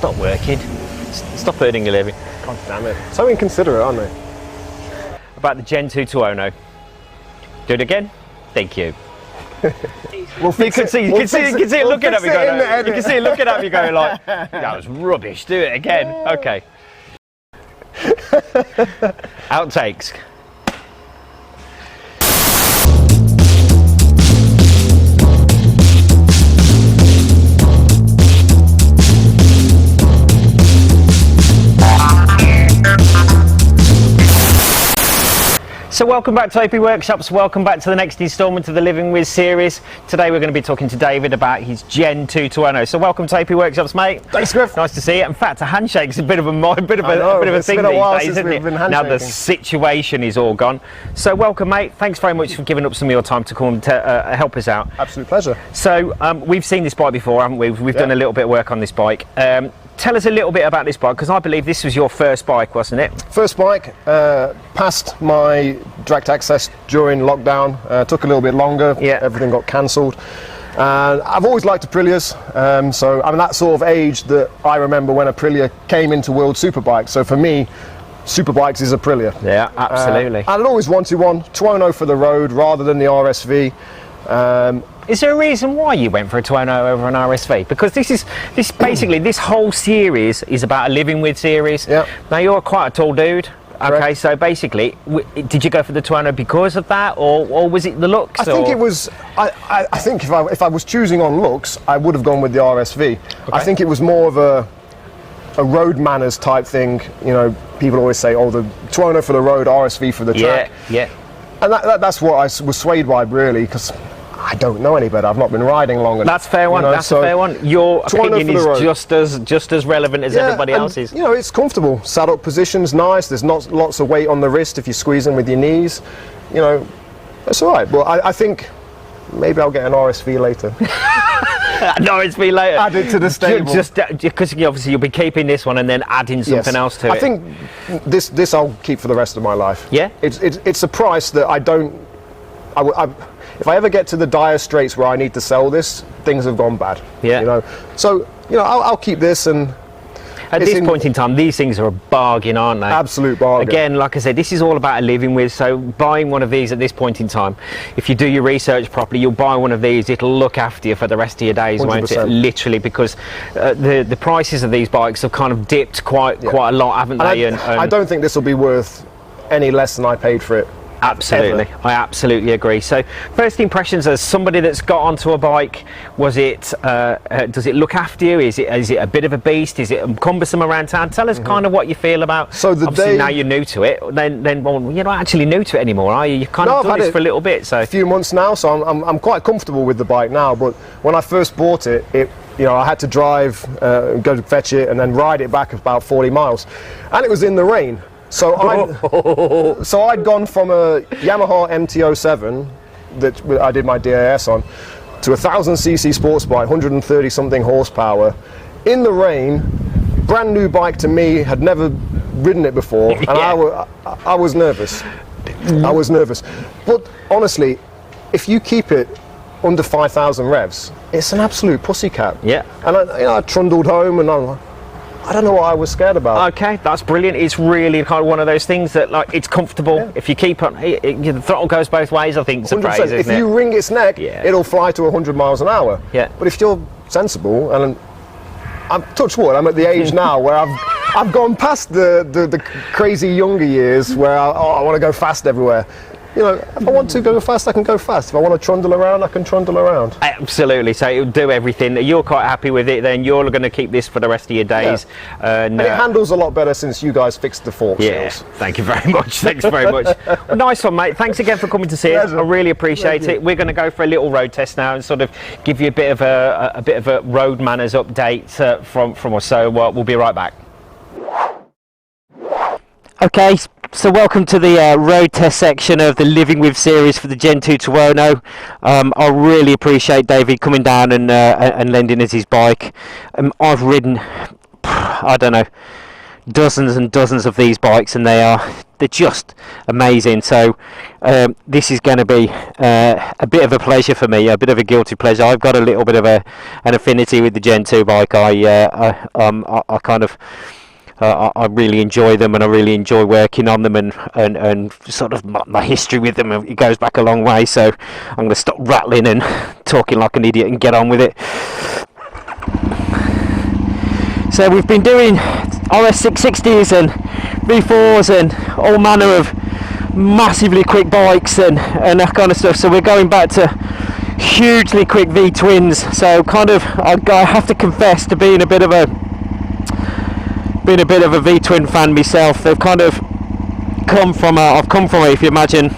not working. Stop earning a living. God damn it. So inconsiderate, aren't they? About the Gen 2 Tuono. Do it again. Thank you. You can see it looking at me going. You can see it looking at me going like, that was rubbish. Do it again. Okay. Outtakes. So welcome back to AP Workshops, welcome back to the next instalment of the Living With series. Today we're going to be talking to David about his Gen 2 Tuono. So welcome to AP Workshops, mate. Thanks, Griff. Nice to see you. In fact, a handshake's a bit of a thing these days, isn't it? Now the situation is all gone. So welcome, mate. Thanks very much for giving up some of your time to come and help us out. Absolute pleasure. So we've seen this bike before, haven't we? We've done a little bit of work on this bike. Tell us a little bit about this bike, because I believe this was your first bike, wasn't it? First bike, passed my direct access during lockdown, took a little bit longer, everything got cancelled. I've always liked Aprilias, so I'm that sort of age that I remember when Aprilia came into World Superbikes, so for me, Superbikes is Aprilia. Yeah, absolutely. I'd always wanted one, Tuono for the road rather than the RSV. Is there a reason why you went for a Tuono over an RSV? Because this whole series is about a Living With series. Yeah. Now you're quite a tall dude. Okay, Correct. so basically, did you go for the Tuono because of that, or was it the looks? I think it was. I think if I was choosing on looks, I would have gone with the RSV. Okay. I think it was more of a road manners type thing. You know, people always say, "Oh, the Tuono for the road, RSV for the track." Yeah. And that's what I was swayed by, really, because I don't know any better. I've not been riding long enough. That's fair one. You know, that's a fair one. Your opinion is just as relevant as everybody else's. You know, it's comfortable. Saddle position's nice. There's not lots of weight on the wrist if you're squeezing with your knees. You know, it's all right. But I think maybe I'll get an RSV later. An RSV later. Add it to the stable. Just because obviously you'll be keeping this one and then adding something else to it. I think this I'll keep for the rest of my life. Yeah. It's a price that I don't. If I ever get to the dire straits where I need to sell this, things have gone bad. Yeah. You know, so you know, I'll keep this. And at this point in time, these things are a bargain, aren't they? Absolute bargain. Again, like I said, this is all about a Living With. So buying one of these at this point in time, if you do your research properly, you'll buy one of these. It'll look after you for the rest of your days, 100%. Won't it? Literally, because the prices of these bikes have kind of dipped quite a lot, haven't they? And I don't think this will be worth any less than I paid for it. Absolutely, I absolutely agree. So, first impressions as somebody that's got onto a bike, was it? Does it look after you? Is it a bit of a beast? Is it cumbersome around town? Tell us kind of what you feel about. So obviously now you're new to it. Then well, you're not actually new to it anymore, are you? You've kind of done this for a little bit. So a few months now, so I'm quite comfortable with the bike now. But when I first bought it, you know, I had to drive, go to fetch it, and then ride it back about 40 miles, and it was in the rain. So I'd gone from a Yamaha MT-07 that I did my DAS on to a 1000cc sports bike, 130 something horsepower, in the rain, brand new bike to me, had never ridden it before, and I was nervous. I was nervous. But honestly, if you keep it under 5,000 revs, it's an absolute pussycat. Yeah. And I trundled home, and I'm like, I don't know what I was scared about. Okay, that's brilliant. It's really kind of one of those things that, like, it's comfortable. Yeah. If you keep on, the throttle goes both ways, I think, it's a praise, isn't it? If you wring its neck, it'll fly to 100 miles an hour. Yeah. But if you're sensible, and I'm touch wood, I'm at the age now where I've gone past the crazy younger years where I want to go fast everywhere. You know, if I want to go fast, I can go fast. If I want to trundle around, I can trundle around. Absolutely. So it'll do everything. You're quite happy with it, then you're going to keep this for the rest of your days. Yeah. And it handles a lot better since you guys fixed the fork seals. Thank you very much. Thanks very much. Well, nice one, mate. Thanks again for coming to see us. I really appreciate it. We're going to go for a little road test now and sort of give you a bit of a road manners update from us. So we'll be right back. Okay, so welcome to the road test section of the Living With series for the Gen 2 Tuono. I really appreciate David coming down and lending us his bike. I've ridden, I don't know, dozens and dozens of these bikes, and they are they're just amazing. So this is going to be a bit of a pleasure for me, a bit of a guilty pleasure. I've got a little bit of an affinity with the Gen 2 bike. I kind of I really enjoy them, and I really enjoy working on them, and sort of my history with them, it goes back a long way. So I'm going to stop rattling and talking like an idiot and get on with it. So we've been doing RS660s and V4s and all manner of massively quick bikes and that kind of stuff. So we're going back to hugely quick VTwins. So kind of I have to confess to being a bit of a VTwin fan myself. They've kind of come from I've come from, if you imagine,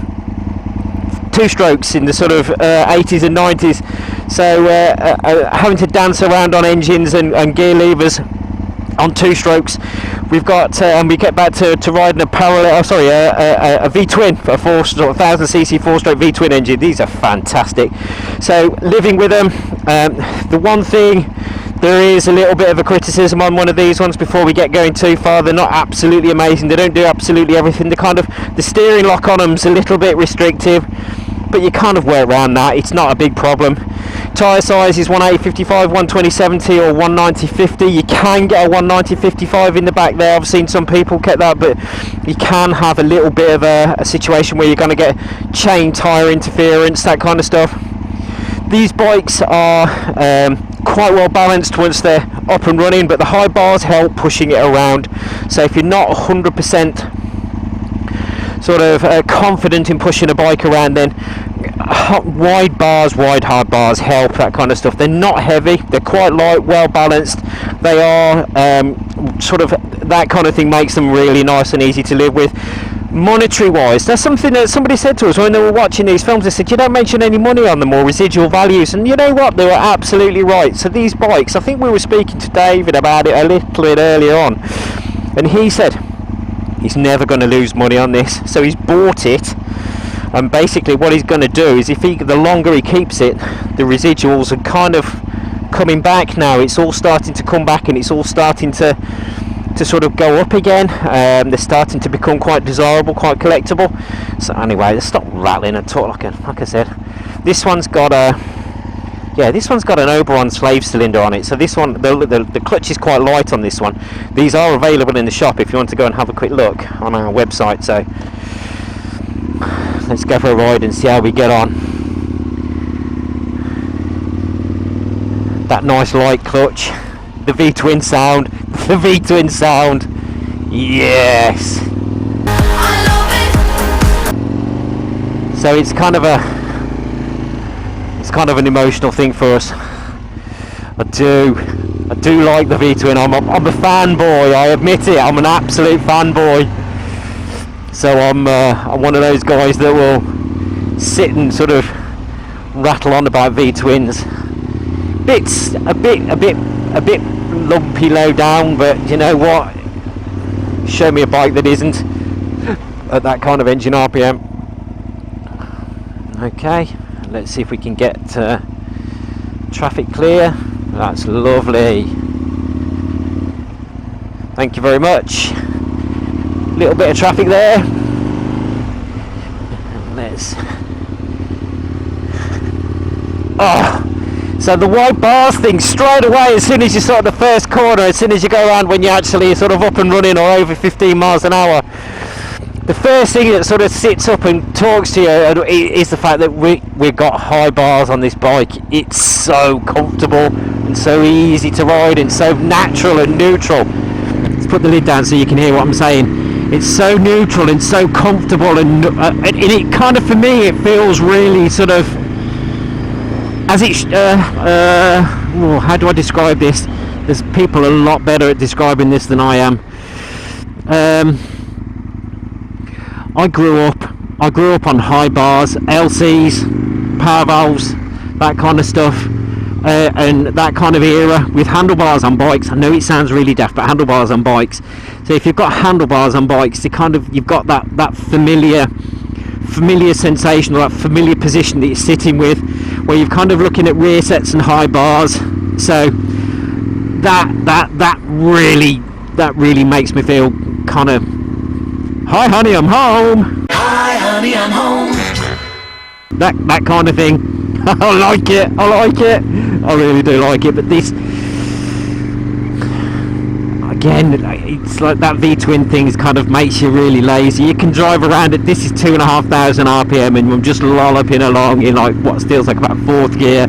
two strokes in the sort of 80s and 90s. So having to dance around on engines and gear levers on two strokes, we've got and we get back to riding a VTwin, a 1000cc 4-stroke VTwin engine. These are fantastic. So living with them. The one thing, there is a little bit of a criticism on one of these ones before we get going too far. They're not absolutely amazing. They don't do absolutely everything. The steering lock on them's a little bit restrictive, but you kind of work around that. It's not a big problem. Tyre size is 180/55, 120/70 or 190/50. You can get a 190/55 in the back there. I've seen some people get that, but you can have a little bit of a situation where you're going to get chain tyre interference, that kind of stuff. These bikes are quite well balanced once they're up and running, but the high bars help pushing it around. So if you're not 100% sort of confident in pushing a bike around, then wide hard bars help, that kind of stuff. They're not heavy, they're quite light, well balanced. They are sort of, that kind of thing makes them really nice and easy to live with. Monetary wise, that's something that somebody said to us when they were watching these films. They said, you don't mention any money on them or residual values, and you know what, they were absolutely right. So these bikes, I think we were speaking to David about it a little bit earlier on, and he said he's never going to lose money on this. So he's bought it, and basically what he's going to do is, the longer he keeps it, the residuals are kind of coming back now. It's all starting to come back, and it's all starting to sort of go up again. They're starting to become quite desirable, quite collectible. So anyway, let's stop rattling and talk. Like I said, this one's got an Oberon slave cylinder on it. So this one, the clutch is quite light on this one. These are available in the shop if you want to go and have a quick look on our website. So let's go for a ride and see how we get on. That nice light clutch, the V-twin sound, yes. So it's kind of an emotional thing for us. I do like the V-twin. I'm a fanboy, I admit it. I'm an absolute fanboy. So I'm one of those guys that will sit and sort of rattle on about V-twins. It's a bit lumpy low down, but you know what? Show me a bike that isn't at that kind of engine RPM. Okay, let's see if we can get traffic clear. That's lovely. Thank you very much. Little bit of traffic there. Let's. So the wide bars thing, straight away, as soon as you sort of the first corner, as soon as you go around when you're actually sort of up and running or over 15 miles an hour, the first thing that sort of sits up and talks to you is the fact that we've got high bars on this bike. It's so comfortable and so easy to ride and so natural and neutral. Let's put the lid down so you can hear what I'm saying. It's so neutral and so comfortable, and it kind of, for me, it feels really sort of, as it's how do I describe this? There's people a lot better at describing this than I am. I grew up on high bars, LCs, power valves, that kind of stuff, and that kind of era with handlebars on bikes. I know it sounds really daft, but handlebars on bikes. So if you've got handlebars on bikes, you've got that familiar sensation, or that familiar position that you're sitting with, where you're kind of looking at rear sets and high bars. So that really makes me feel kind of Hi honey, I'm home. Hi honey, I'm home. That kind of thing. I like it. I really do like it. But this, again, it's like that VTwin thing kind of makes you really lazy. You can drive around it. This is 2,500 RPM, and I'm just lolloping along in like what feels like about fourth gear,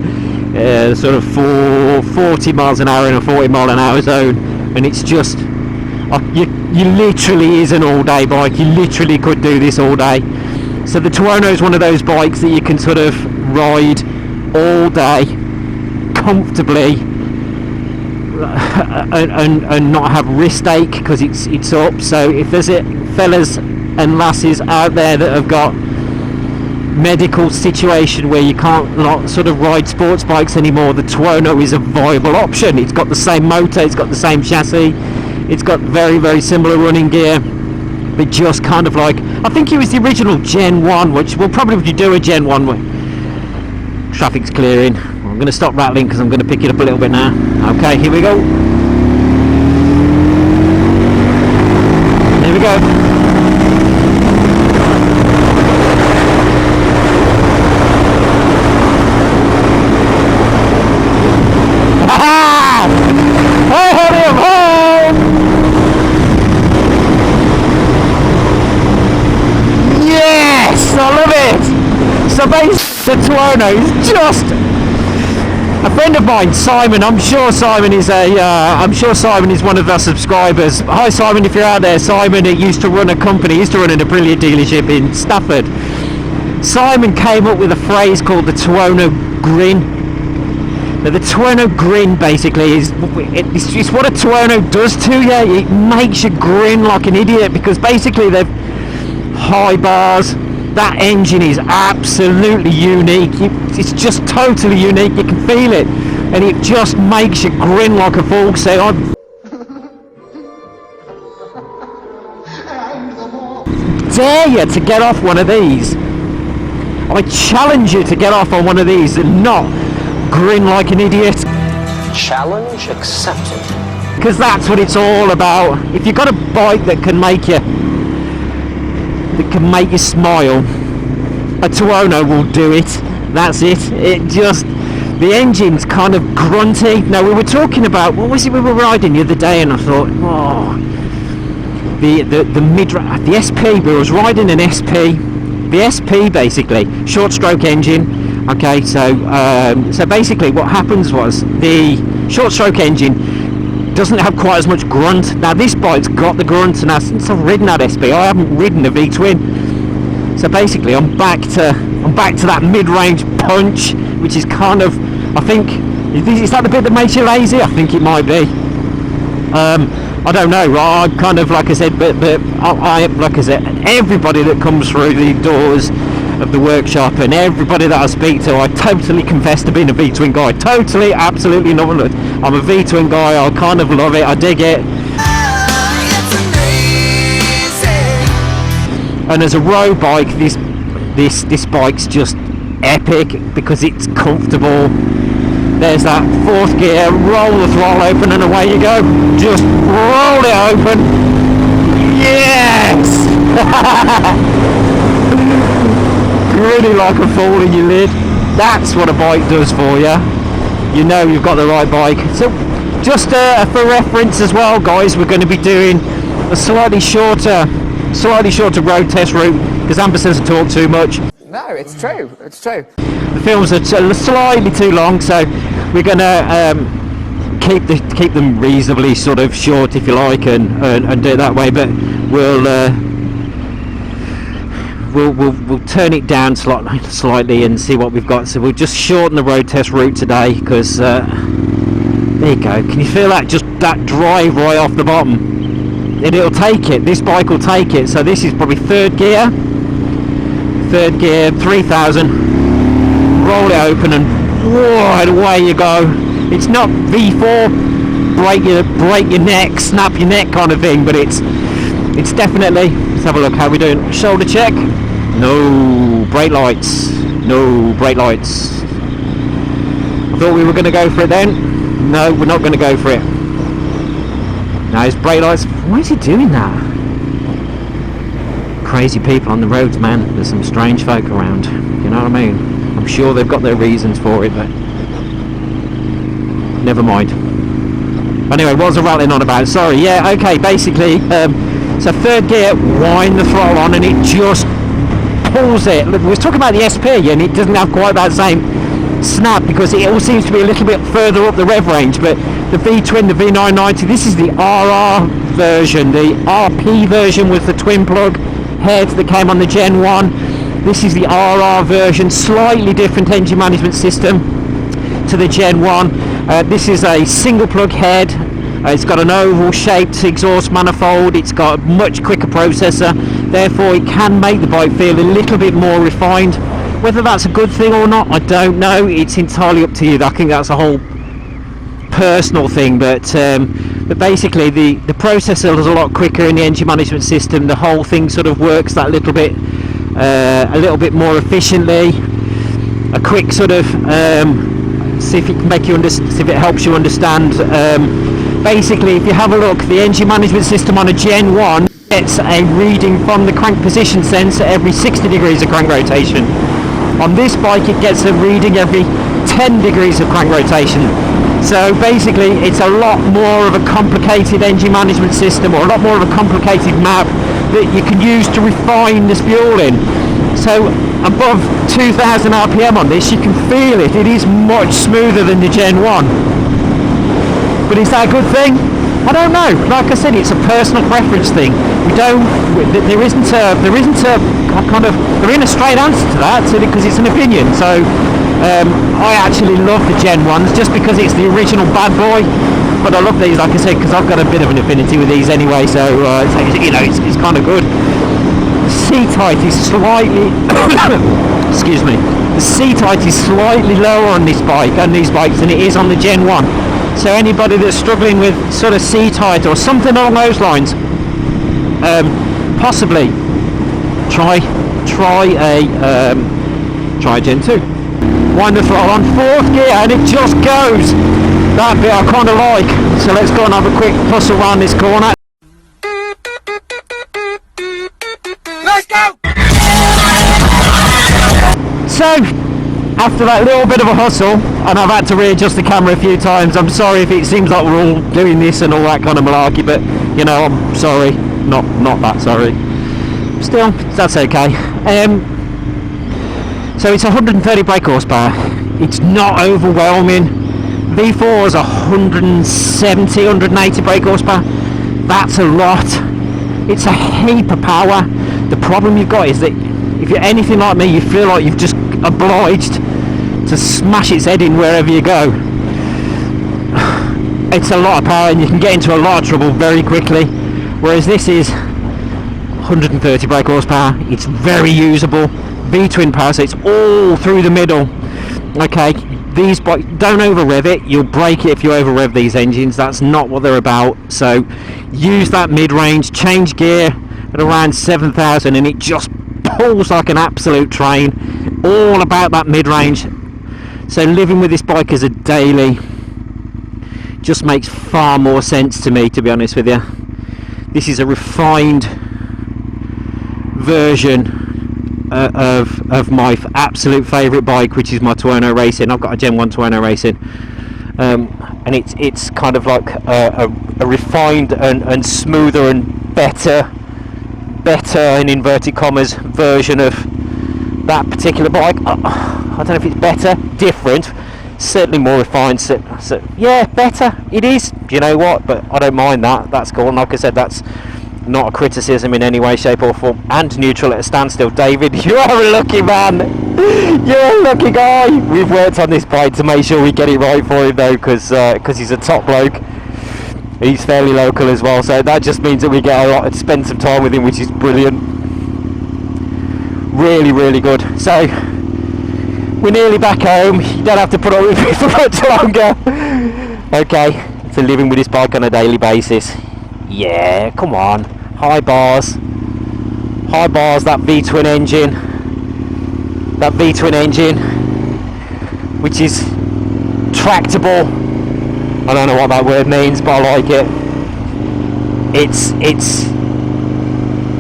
sort of 40 miles an hour in a 40 mile an hour zone, and it's just you literally is an all-day bike. You literally could do this all day. So the Tuono is one of those bikes that you can sort of ride all day comfortably and not have wrist ache because it's up. So if there's fellas and lasses out there that have got medical situation where you can't not sort of ride sports bikes anymore, the Tuono is a viable option. It's got the same motor, it's got the same chassis, it's got very, very similar running gear, but just kind of like, I think it was the original Gen 1, which we'll probably do a Gen 1 with. Traffic's clearing. I'm going to stop rattling because I'm going to pick it up a little bit now. Okay, here we go. Here we go. Hey honey, I'm home! Yes! I love it! So basically the Tuono is just a friend of mine, Simon. I'm sure Simon is one of our subscribers. Hi Simon, if you're out there. Simon used to run an Aprilia dealership in Stafford. Simon came up with a phrase called the Tuono grin. Now, the Tuono grin basically is it's what a Tuono does to you. It makes you grin like an idiot because basically they've high bars. That engine is absolutely unique. It's just totally unique. You can feel it, and it just makes you grin like a fool. Say, I dare you to get off one of these. I challenge you to get off on one of these and not grin like an idiot. Challenge accepted. Because that's what it's all about. If you've got a bike that can make you smile, a Tuono will do it. That's it. The engine's kind of grunty. Now we were talking about, what was it we were riding the other day, and I thought, the SP. We was riding an SP. The SP basically short stroke engine. Okay, so basically what happens was the short stroke engine doesn't have quite as much grunt. Now this bike's got the grunt, and now since I've ridden that SP, I haven't ridden a VTwin. So basically I'm back to that mid-range punch, which is kind of, I think, is that the bit that makes you lazy? I think it might be. I don't know. I kind of, like I said, but like I said, everybody that comes through the doors of the workshop and everybody that I speak to, I totally confess to being a VTwin guy. Totally, absolutely not. I'm a VTwin guy. I kind of love it. I dig it. And as a road bike, this bike's just epic because it's comfortable. There's that fourth gear, roll the throttle open and away you go. Just roll it open. Yes! Really like a fool in your lid. That's what a bike does for you. You know you've got the right bike. So just for reference as well, guys, we're going to be doing a slightly shorter road test route because Amber says I talk too much. No, it's true. It's true. The films are slightly too long, so we're going to keep them reasonably sort of short, if you like, and do it that way. But we'll turn it down slightly and see what we've got. So we'll just shorten the road test route today because there you go. Can you feel that? Just that drive right off the bottom. It'll take it. This bike will take it. So this is probably third gear, 3000. Roll it open and whoa, away you go. It's not V4 break your neck, snap your neck kind of thing, but it's definitely. Let's have a look. How are we doing? Shoulder check. No brake lights. No brake lights. I thought we were going to go for it then. No, we're not going to go for it. Now his brake lights. Why is he doing that? crazy people on the roads, man. There's some strange folk around. You know what I mean? I'm sure they've got their reasons for it, but never mind. Anyway, what was I rattling on about? Sorry. Yeah. Okay. Basically, so third gear, wind the throttle on, and it just pulls it. Look, we was talking about the SP, and it doesn't have quite that same snap because it all seems to be a little bit further up the rev range. But the VTwin, the V990, this is the RR version. The RP version was the twin plug head that came on the Gen 1. This is the RR version, slightly different engine management system to the Gen 1. This is a single plug head. It's got an oval shaped exhaust manifold. It's got a much quicker processor, therefore it can make the bike feel a little bit more refined. Whether that's a good thing or not, I don't know. It's entirely up to you. I think that's a whole personal thing, but basically the processor is a lot quicker in the engine management system. The whole thing sort of works that little bit more efficiently. A quick sort of see if it can make you see if it helps you understand. Basically, if you have a look, the engine management system on a Gen 1 gets a reading from the crank position sensor every 60 degrees of crank rotation. On this bike, it gets a reading every 10 degrees of crank rotation. So basically, it's a lot more of a complicated engine management system, or a lot more of a complicated map that you can use to refine this fuel in. So above 2000 RPM on this, you can feel it. It is much smoother than the Gen 1. But is that a good thing? I don't know. Like I said, it's a personal preference thing. There isn't a straight answer to that, because it's an opinion. So I actually love the Gen 1s just because it's the original bad boy. But I love these, like I said, because I've got a bit of an affinity with these anyway. So it's kind of good. The seat height is slightly excuse me. The seat height is slightly lower on this bike and these bikes than it is on the Gen 1. So anybody that's struggling with sort of seat height or something along those lines, possibly try a Gen 2. Wind the throttle on 4th gear and it just goes. That bit I kind of like. So let's go and have a quick hustle around this corner. Let's go! So after that little bit of a hustle, and I've had to readjust the camera a few times. I'm sorry if it seems like we're all doing this and all that kind of malarkey, but you know, I'm sorry, not that sorry. Still, that's okay. So it's 130 brake horsepower. It's not overwhelming. V4 is 170, 180 brake horsepower. That's a lot. It's a heap of power. The problem you've got is that if you're anything like me, you feel like you've just obliged to smash its head in wherever you go. It's a lot of power and you can get into a lot of trouble very quickly, whereas this is 130 brake horsepower. It's very usable. VTwin Power, so it's all through the middle. Okay, these bikes, don't over rev it. You'll break it if you over rev these engines. That's not what they're about. So use that mid-range, change gear at around 7,000 and it just pulls like an absolute train. All about that mid-range. So living with this bike as a daily just makes far more sense to me, to be honest with you. This is a refined version of my absolute favourite bike, which is my Tuono Racing. I've got a Gen 1 Tuono Racing, and it's kind of like a refined and smoother and better in inverted commas version of that particular bike. I don't know if it's better, different, certainly more refined. So yeah, better it is. Do you know what? But I don't mind that. That's cool. And like I said, that's not a criticism in any way, shape or form, and neutral at a standstill. David, you are a lucky man. You're a lucky guy. We've worked on this bike to make sure we get it right for him though, because he's a top bloke. He's fairly local as well, so that just means that we get a lot to spend some time with him, which is brilliant. Really, really good. So we're nearly back home. You don't have to put up with me for much longer. Okay, so living with this bike on a daily basis. Yeah, come on. High bars, that VTwin engine, which is tractable. I don't know what that word means, but I like it. It's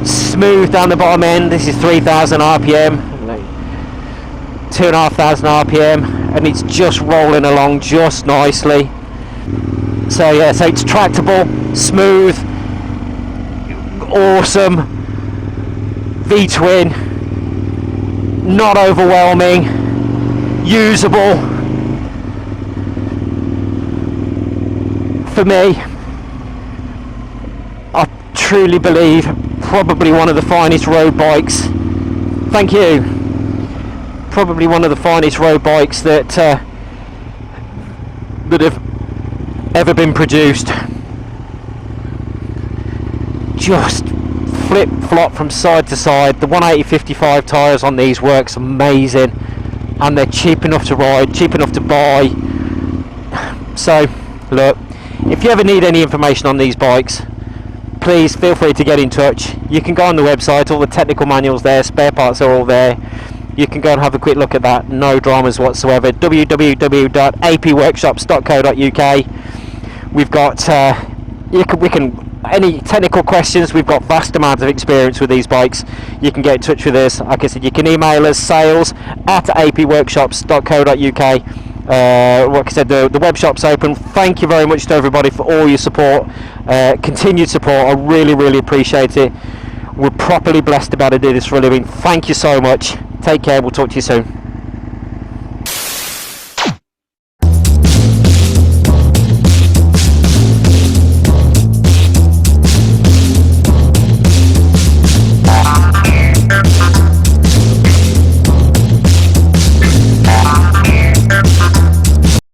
smooth down the bottom end. This is 3,000 RPM, 2,500 RPM, and it's just rolling along just nicely. So yeah, so it's tractable, smooth, awesome, VTwin, not overwhelming, usable. For me, I truly believe probably one of the finest road bikes. Thank you. Probably one of the finest road bikes that that have ever been produced. Just flip flop from side to side. The 180/55 tyres on these works amazing, and they're cheap enough to ride, cheap enough to buy. So look, if you ever need any information on these bikes, please feel free to get in touch. You can go on the website, all the technical manuals there, spare parts are all there. You can go and have a quick look at that, no dramas whatsoever. www.apworkshops.co.uk. We've got any technical questions, we've got vast amounts of experience with these bikes. You can get in touch with us. Like I said, you can email us sales@apworkshops.co.uk. Like I said, the web shop's open. Thank you very much to everybody for all your support, continued support. I really appreciate it. We're properly blessed to be able to do this for a living. Thank you so much. Take care. We'll talk to you soon.